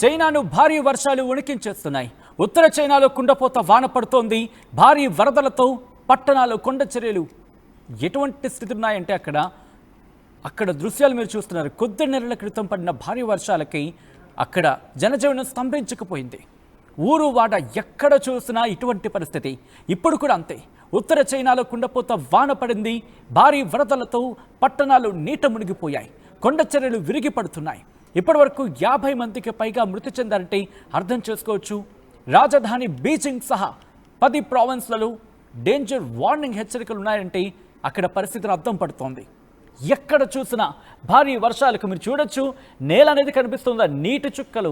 చైనాను భారీ వర్షాలు వణికించేస్తున్నాయి. ఉత్తర చైనాలో కుండపోత వాన పడుతోంది. భారీ వరదలతో పట్టణాలు కొండ చర్యలు ఎటువంటి స్థితి ఉన్నాయంటే అక్కడ దృశ్యాలు మీరు చూస్తున్నారు. కొద్ది నెలల క్రితం పడిన భారీ వర్షాలకి అక్కడ జనజీవనం స్తంభించకపోయింది. ఊరు వాడ ఎక్కడ చూసినా ఇటువంటి పరిస్థితి. ఇప్పుడు కూడా అంతే. ఉత్తర చైనాలో కుండపోత వాన పడింది. భారీ వరదలతో పట్టణాలు నీట మునిగిపోయాయి. కొండ చర్యలు విరిగి పడుతున్నాయి. ఇప్పటి వరకు 50 మందికి పైగా మృతి చెందారంటే అర్థం చేసుకోవచ్చు. రాజధాని బీజింగ్ సహా 10 ప్రావిన్స్లలో డేంజర్ వార్నింగ్ హెచ్చరికలు ఉన్నాయంటే అక్కడ పరిస్థితిని అర్థం పడుతోంది. ఎక్కడ చూసినా భారీ వర్షాలకు మీరు చూడొచ్చు. నేల అనేది కనిపిస్తుందా? నీటి చుక్కలు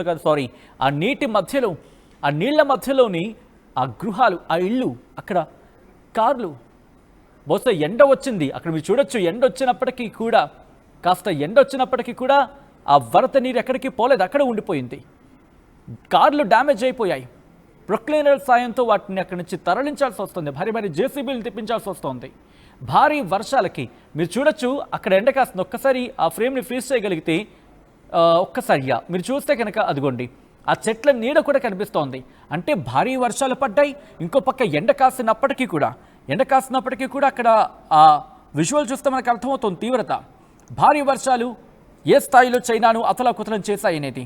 కాదు, సారీ, ఆ నీటి మధ్యలో, ఆ నీళ్ల మధ్యలోని ఆ గృహాలు, ఆ ఇళ్ళు, అక్కడ కార్లు. బహుశా ఎండ వచ్చింది అక్కడ మీరు చూడొచ్చు. ఎండ వచ్చినప్పటికీ కూడా ఆ వరద నీరు ఎక్కడికి పోలేదు, అక్కడ ఉండిపోయింది. కార్లు డ్యామేజ్ అయిపోయాయి. ప్రొక్లైనర్ సాయంతో వాటిని అక్కడి నుంచి తరలించాల్సి వస్తుంది. భారీ భారీ జేసీబీలు తెప్పించాల్సి వస్తుంది. భారీ వర్షాలకి మీరు చూడొచ్చు. అక్కడ ఎండ కాస్తుంది. ఒక్కసారి ఆ ఫ్రేమ్ని ఫ్రీజ్ చేయగలిగితే ఒక్కసారిగా మీరు చూస్తే కనుక అదిగోండి, ఆ చెట్ల నీడ కూడా కనిపిస్తోంది. అంటే భారీ వర్షాలు పడ్డాయి. ఇంకో పక్క ఎండ కాసినప్పటికీ కూడా అక్కడ ఆ విజువల్ చూస్తే మనకు అర్థమవుతుంది తీవ్రత. భారీ వర్షాలు ఏ స్థాయిలో చైనాను అతలాకుతలం చేశాయనేది.